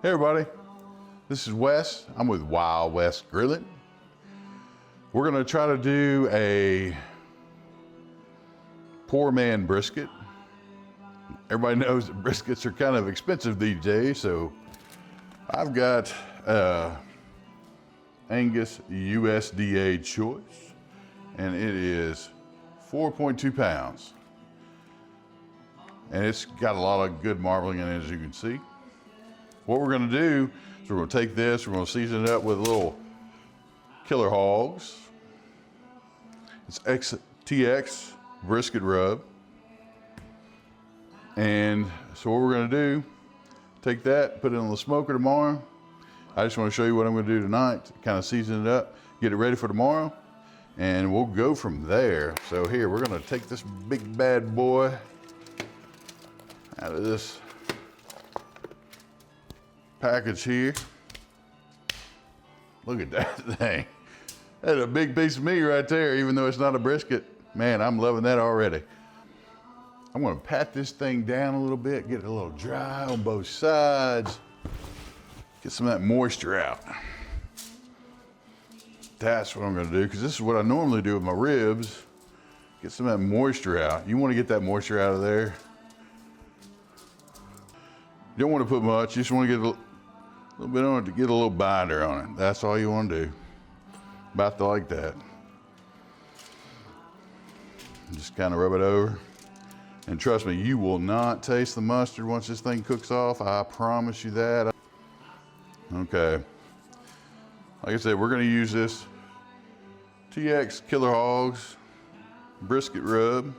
Hey everybody, this is Wes. I'm with Wild West Grilling. We're gonna try to do a poor man brisket. Everybody knows that briskets are kind of expensive these days, so I've got Angus USDA choice, and it is 4.2 pounds. And it's got a lot of good marbling in it, as you can see. What we're gonna do is we're gonna take this, we're gonna season it up with little killer hogs. It's TX brisket rub. And so what we're gonna do, take that, put it on the smoker tomorrow. I just wanna show you what I'm gonna do tonight, kind of season it up, get it ready for tomorrow, and we'll go from there. So here, we're gonna take this big bad boy out of this package here. Look at that thing. That's a big piece of meat right there, even though it's not a brisket. Man, I'm loving that already. I'm gonna pat this thing down a little bit, get it a little dry on both sides, get some of that moisture out. That's what I'm gonna do, because this is what I normally do with my ribs. Get some of that moisture out. You wanna get that moisture out of there. You don't wanna put much, you just wanna get a little bit on it to get a little binder on it. That's all you want to do. About like that. Just kind of rub it over. And trust me, you will not taste the mustard once this thing cooks off. I promise you that. Okay. Like I said, we're going to use this TX Killer Hogs brisket rub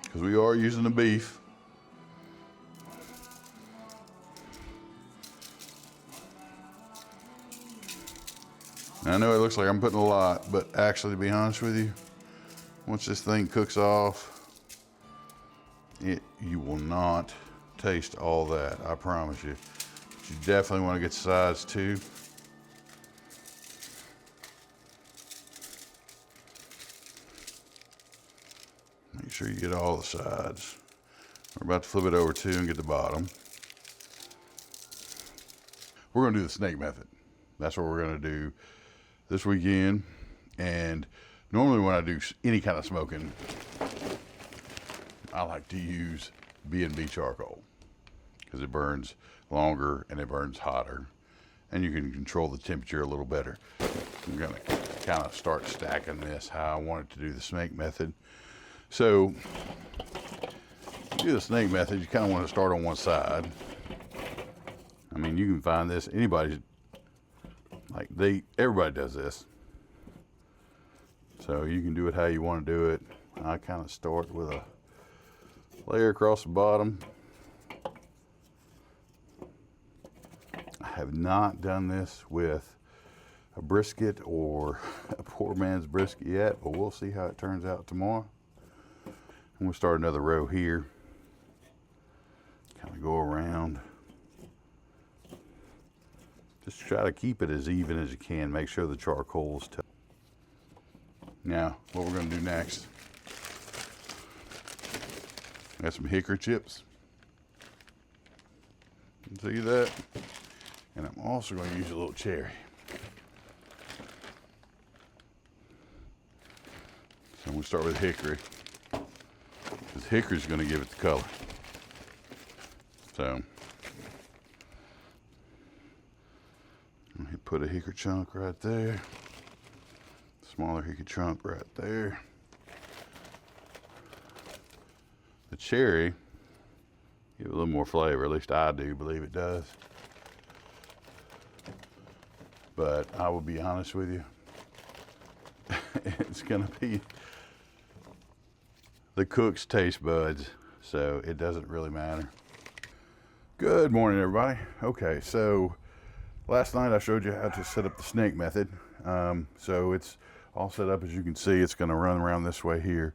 because we are using the beef. I know it looks like I'm putting a lot, but actually, to be honest with you, once this thing cooks off, you will not taste all that, I promise you. But you definitely want to get sides too. Make sure you get all the sides. We're about to flip it over too and get the bottom. We're going to do the snake method. That's what we're going to do this weekend. And normally when I do any kind of smoking, I like to use B&B charcoal because it burns longer and it burns hotter, and you can control the temperature a little better. I'm gonna kind of start stacking this how I wanted to do the snake method. So to do the snake method, you kind of want to start on one side. I mean, you can find this, everybody does this. So you can do it how you want to do it. I kind of start with a layer across the bottom. I have not done this with a brisket or a poor man's brisket yet, but we'll see how it turns out tomorrow. And we'll start another row here. Kind of go around. Just try to keep it as even as you can. Make sure the charcoal is tough. Now, what we're going to do next, I got some hickory chips. You can see that? And I'm also going to use a little cherry. So I'm going to start with hickory, because hickory is going to give it the color. So I'm going to put a hickory chunk right there. Smaller hickory chunk right there. The cherry give it a little more flavor, at least I do believe it does. But I will be honest with you, it's gonna be the cook's taste buds, so it doesn't really matter. Good morning, everybody. Okay, so last night I showed you how to set up the snake method. So it's all set up, as you can see. It's going to run around this way here.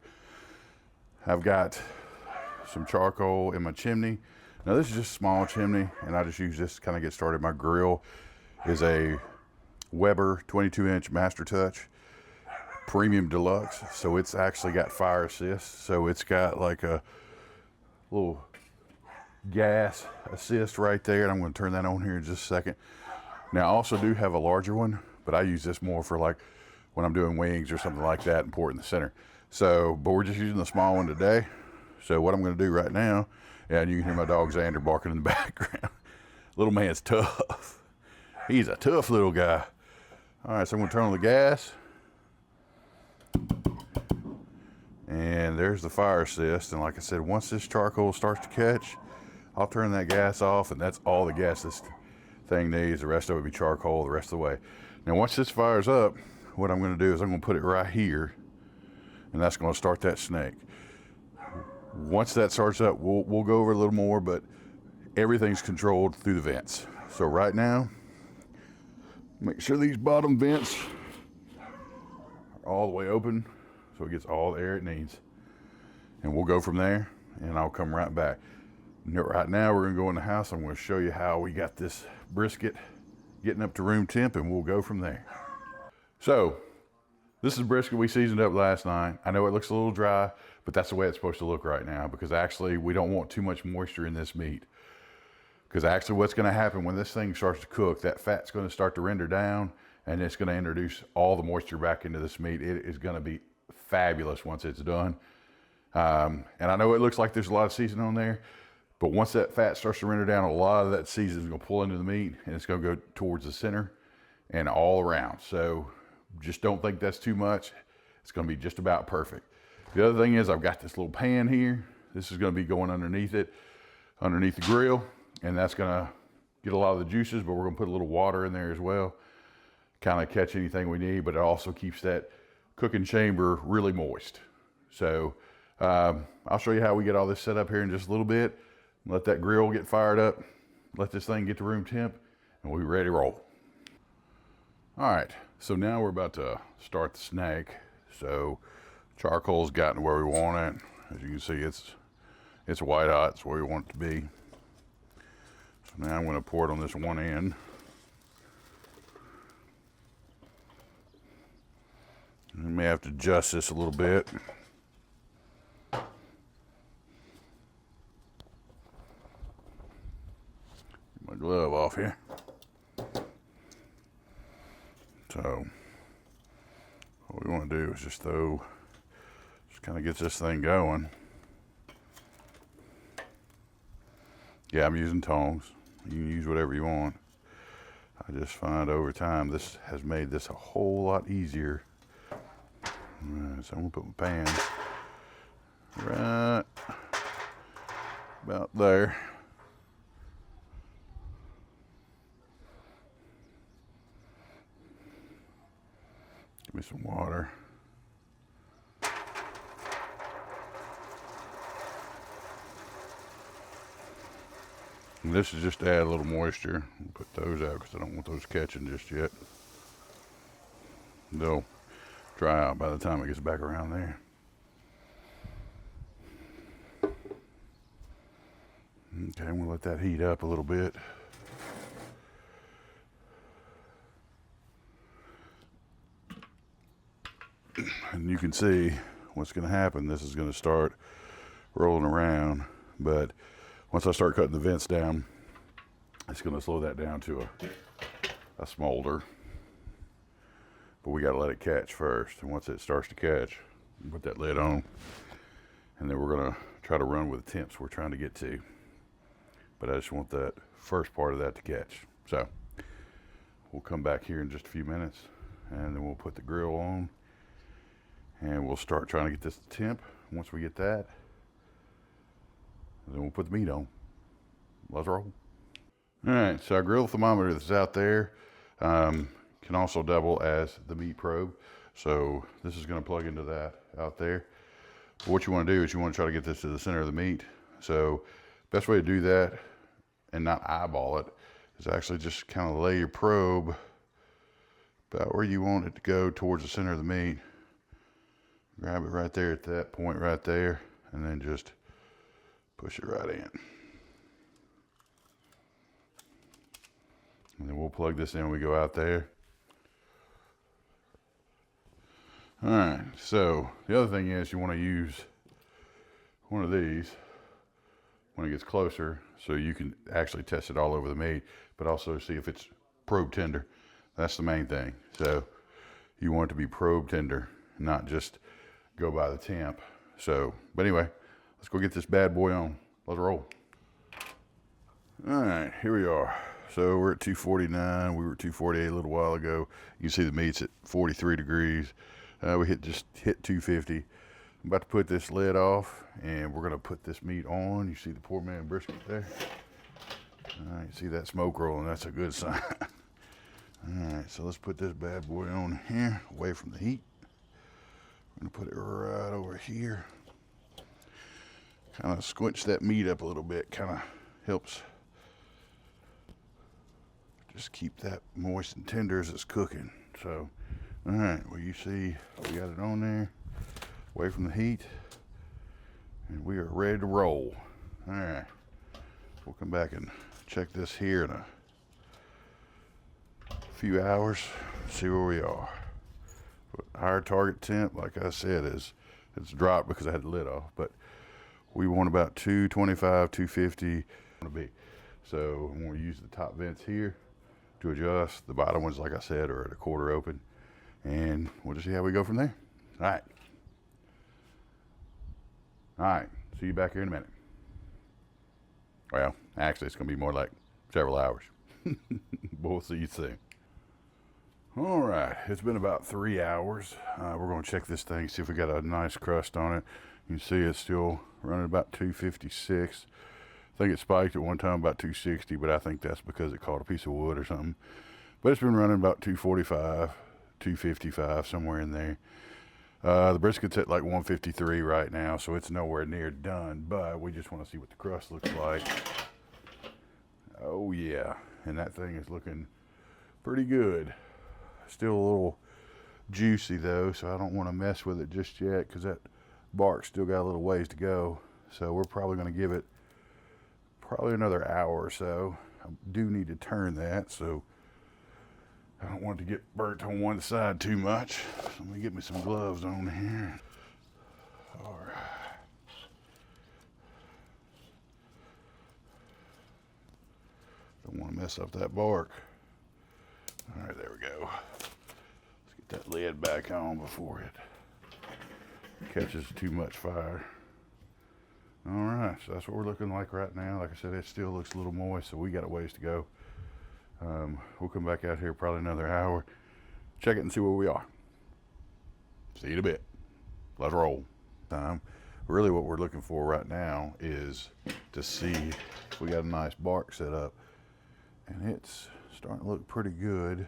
I've got some charcoal in my chimney. Now this is just a small chimney, and I just use this to kind of get started. My grill is a Weber 22-inch Master Touch Premium Deluxe, so it's actually got fire assist. So it's got like a little gas assist right there, and I'm going to turn that on here in just a second. Now I also do have a larger one, but I use this more for like when I'm doing wings or something like that and pour it in the center. So, but we're just using the small one today. So what I'm going to do right now, and you can hear my dog Xander barking in the background. Little man's tough. He's a tough little guy. All right, so I'm going to turn on the gas. And there's the fire assist. And like I said, once this charcoal starts to catch, I'll turn that gas off, and that's all the gas this thing needs. The rest of it will be charcoal the rest of the way. Now, once this fires up, what I'm going to do is I'm going to put it right here, and that's going to start that snake. Once that starts up, we'll go over a little more, but everything's controlled through the vents. So right now, make sure these bottom vents are all the way open so it gets all the air it needs. And we'll go from there, and I'll come right back. Right now, we're going to go in the house. I'm going to show you how we got this brisket getting up to room temp, and we'll go from there. So, this is brisket we seasoned up last night. I know it looks a little dry, but that's the way it's supposed to look right now, because actually we don't want too much moisture in this meat. Because actually what's going to happen when this thing starts to cook, that fat's going to start to render down, and it's going to introduce all the moisture back into this meat. It is going to be fabulous once it's done. And I know it looks like there's a lot of seasoning on there, but once that fat starts to render down, a lot of that seasoning is going to pull into the meat, and it's going to go towards the center and all around. So just don't think that's too much. It's going to be just about perfect. The other thing is I've got this little pan here. This is going to be going underneath it, underneath the grill, and that's going to get a lot of the juices, but we're going to put a little water in there as well, kind of catch anything we need, but it also keeps that cooking chamber really moist. So I'll show you how we get all this set up here in just a little bit. Let that grill get fired up, let this thing get to room temp, and we'll be ready to roll. All right, so now we're about to start the snake. So charcoal's gotten where we want it. As you can see, it's white hot. It's where we want it to be. So now I'm going to pour it on this one end. I may have to adjust this a little bit. Get my glove off here. So what we want to do is just kind of get this thing going. Yeah, I'm using tongs. You can use whatever you want. I just find over time this has made this a whole lot easier. All right, so I'm gonna put my pan right about there. Give me some water. And this is just to add a little moisture. I'll put those out because I don't want those catching just yet. They'll dry out by the time it gets back around there. Okay, I'm gonna let that heat up a little bit. And you can see what's gonna happen. This is gonna start rolling around, but once I start cutting the vents down, it's gonna slow that down to a smolder. But we gotta let it catch first. And once it starts to catch, put that lid on. And then we're gonna try to run with the temps we're trying to get to. But I just want that first part of that to catch. So we'll come back here in just a few minutes, and then we'll put the grill on, and we'll start trying to get this to temp. Once we get that, then we'll put the meat on. Let's roll. All right, so our grill thermometer that's out there can also double as the meat probe. So this is going to plug into that out there. But what you want to do is you want to try to get this to the center of the meat. So best way to do that and not eyeball it is actually just kind of lay your probe about where you want it to go towards the center of the meat. Grab it right there at that point right there, and then just push it right in. And then we'll plug this in when we go out there. All right, so the other thing is you want to use one of these when it gets closer, so you can actually test it all over the meat, but also see if it's probe tender. That's the main thing. So you want it to be probe tender, not just go by the temp. So, but anyway, let's go get this bad boy on. Let's roll. All right, here we are. So we're at 249. We were at 248 a little while ago. You can see the meat's at 43 degrees. We just hit 250. I'm about to put this lid off, and we're gonna put this meat on. You see the poor man brisket there? All right, see that smoke rolling? That's a good sign. All right, so let's put this bad boy on here, away from the heat. I'm gonna put it right over here. Kind of squinch that meat up a little bit, kind of helps just keep that moist and tender as it's cooking. So, all right, well, you see we got it on there, away from the heat, and we are ready to roll. All right, we'll come back and check this here in a few hours, see where we are. But higher target temp, like I said, it's dropped because I had the lid off, but we want about 225, 250 to be. So I'm going to use the top vents here to adjust. The bottom ones, like I said, are at a quarter open, and we'll just see how we go from there. All right, see you back here in a minute. Well, actually, it's going to be more like several hours. We'll see you soon. All right, it's been about 3 hours. We're going to check this thing, see if we got a nice crust on it. You can see it's still running about 256. I think it spiked at one time about 260, but I think that's because it caught a piece of wood or something. But it's been running about 245, 255, somewhere in there. The brisket's at like 153 right now, so it's nowhere near done, but we just want to see what the crust looks like. Oh yeah, and that thing is looking pretty good. Still a little juicy though, so I don't want to mess with it just yet because that bark still got a little ways to go. So we're probably going to give it probably another hour or so. I do need to turn that, so I don't want it to get burnt on one side too much. So let me get me some gloves on here. All right. Don't want to mess up that bark. All right, there we go. Let's get that lid back on before it catches too much fire. All right, so that's what we're looking like right now. Like I said, it still looks a little moist, so we got a ways to go. We'll come back out here probably another hour, check it and see where we are. See you in a bit. Let's roll. Really what we're looking for right now is to see if we got a nice bark set up, and it's starting to look pretty good.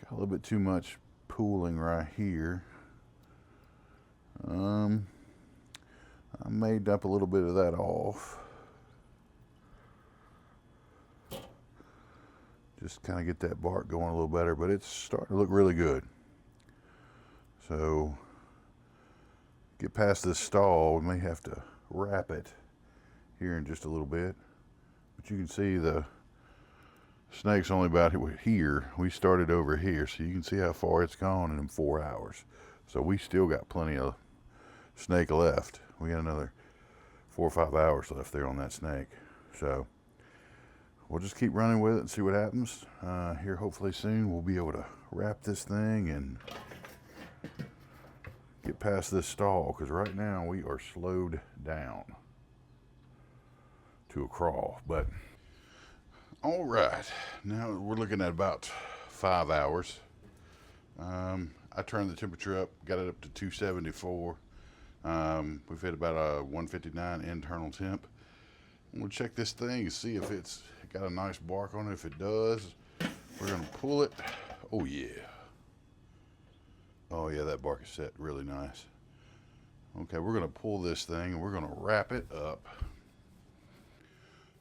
Got a little bit too much pooling right here. I made up a little bit of that off. Just kind of get that bark going a little better, but it's starting to look really good. So get past this stall, we may have to wrap it here in just a little bit. But you can see the snake's only about here. We started over here, so you can see how far it's gone in 4 hours. So we still got plenty of snake left. We got another 4 or 5 hours left there on that snake. So we'll just keep running with it and see what happens. Here hopefully soon we'll be able to wrap this thing and get past this stall, because right now we are slowed down to a crawl. But all right, now we're looking at about 5 hours. I turned the temperature up, got it up to 274. We've hit about a 159 internal temp. We'll check this thing and see if it's got a nice bark on it. If it does, we're gonna pull it. Oh yeah. Oh yeah, that bark is set really nice. Okay, we're gonna pull this thing and we're gonna wrap it up.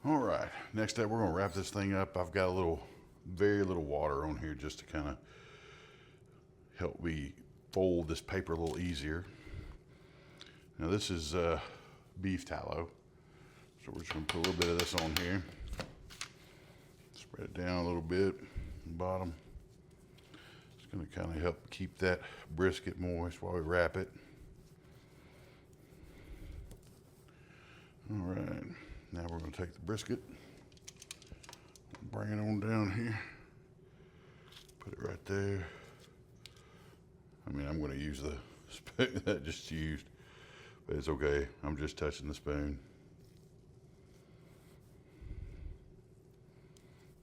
All right, next up we're gonna wrap this thing up. I've got very little water on here just to kind of help me fold this paper a little easier. Now this is beef tallow. So we're just gonna put a little bit of this on here. Spread it down a little bit, bottom. It's gonna kind of help keep that brisket moist while we wrap it. All right, now we're gonna take the brisket, bring it on down here, put it right there. I mean, I'm gonna use the spoon that I just used, but it's okay. I'm just touching the spoon.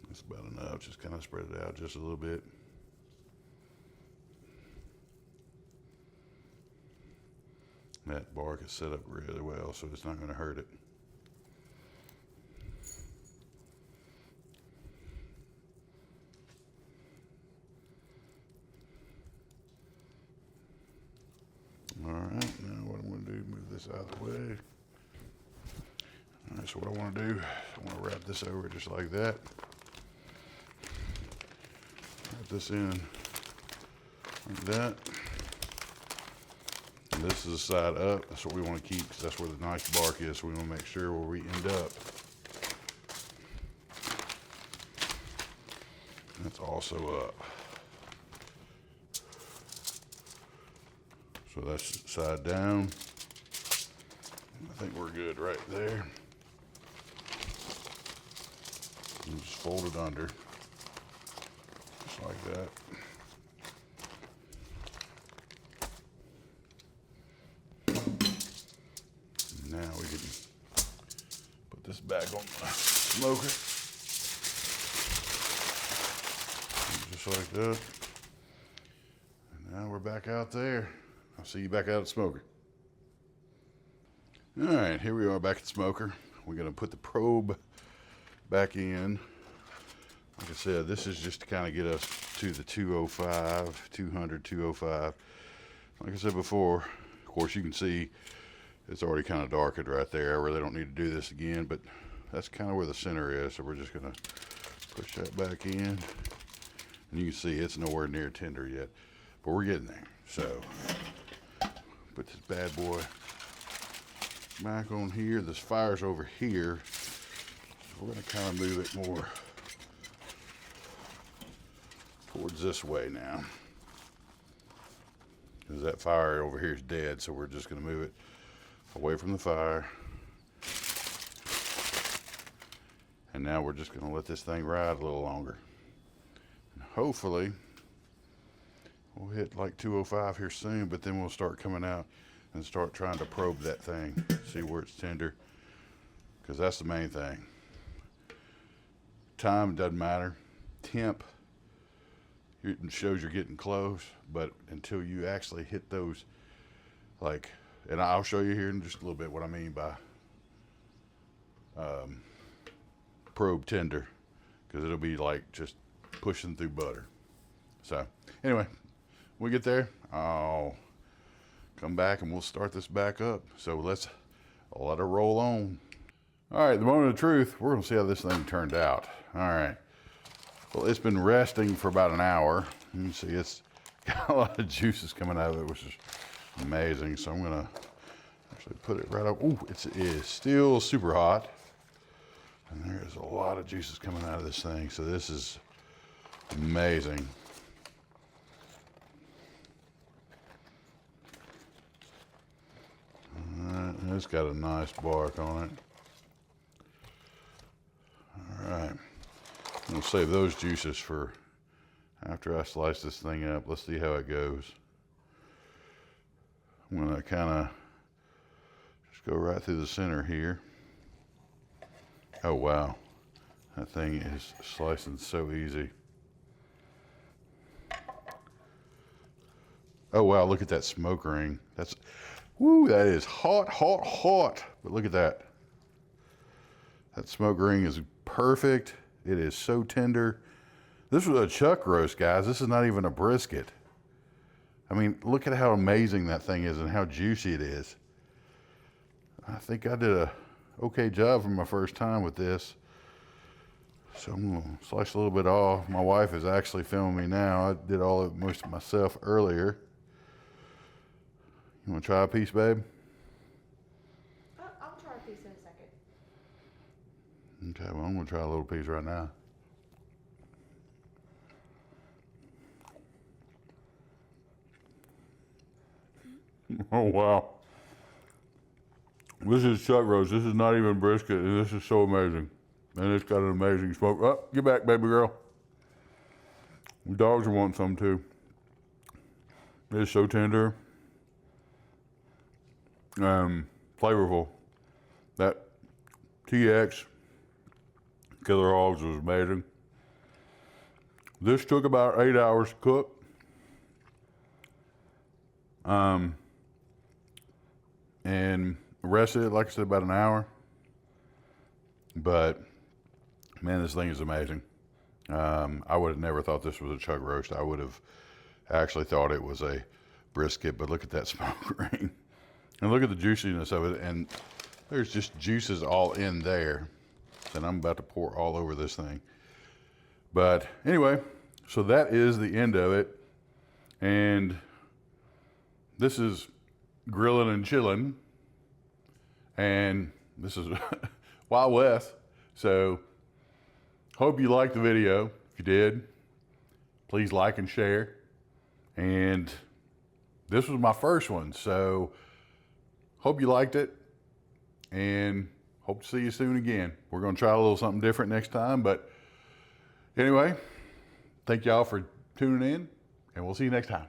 That's about enough. Just kind of spread it out just a little bit. That bark is set up really well, so it's not going to hurt it. All right, now what I'm going to do, move this out of the way. All right, so what I want to do, I want to wrap this over just like that. Wrap this in like that. And this is the side up. That's what we want to keep because that's where the nice bark is. So we want to make sure where we end up. That's also up. So that's side down. I think we're good right there. And just fold it under, just like that. Now we can put this back on the smoker, just like that. And now we're back out there. I'll see you back out at the smoker. All right, here we are back at the smoker. We're gonna put the probe back in. Like I said, this is just to kind of get us to the 205, 200, 205. Like I said before, of course you can see it's already kind of darkened right there. I really don't need to do this again, but that's kind of where the center is. So we're just gonna push that back in. And you can see it's nowhere near tender yet, but we're getting there. So put this bad boy back on here. This fire's over here. So we're gonna kind of move it more towards this way now. Because that fire over here is dead, so we're just gonna move it away from the fire. And now we're just gonna let this thing ride a little longer. And hopefully, we'll hit like 205 here soon, but then we'll start coming out and start trying to probe that thing, see where it's tender, because that's the main thing. Time doesn't matter. Temp, it shows you're getting close, but until you actually hit those, like, and I'll show you here in just a little bit what I mean by probe tender, because it'll be like just pushing through butter. So anyway, when we get there, I'll come back and we'll start this back up. So let's let her roll on. All right, the moment of truth, we're gonna see how this thing turned out. All right, well, it's been resting for about an hour. You can see it's got a lot of juices coming out of it, which is amazing. So I'm gonna actually put it right up. Ooh, it is still super hot. And there's a lot of juices coming out of this thing. So this is amazing. And it's got a nice bark on it. All right, I'm gonna save those juices for after I slice this thing up. Let's see how it goes. I'm gonna kind of just go right through the center here. Oh wow, that thing is slicing so easy. Oh wow, look at that smoke ring. That's, woo, that is hot, hot, hot. But look at that. That smoke ring is perfect. It is so tender. This was a chuck roast, guys. This is not even a brisket. I mean, look at how amazing that thing is and how juicy it is. I think I did a okay job for my first time with this. So I'm gonna slice a little bit off. My wife is actually filming me now. I did all of most of myself earlier. You wanna try a piece, babe? I'll try a piece in a second. Okay, well, I'm gonna try a little piece right now. Oh, wow. This is chuck roast. This is not even brisket. This is so amazing. And it's got an amazing smoke. Oh, get back, baby girl. The dogs are wanting some too. It's so tender. Flavorful. That TX Killer Hogs was amazing. This took about 8 hours to cook. And the rest of it, like I said, about an hour. But man, this thing is amazing. I would have never thought this was a chuck roast. I would have actually thought it was a brisket, but look at that smoke ring. And look at the juiciness of it. And there's just juices all in there. And I'm about to pour all over this thing. But anyway, so that is the end of it. And this is grilling and chilling. And this is Wild West. So hope you liked the video. If you did, please like and share. And this was my first one. So hope you liked it. And hope to see you soon again. We're going to try a little something different next time. But anyway, thank y'all for tuning in. And we'll see you next time.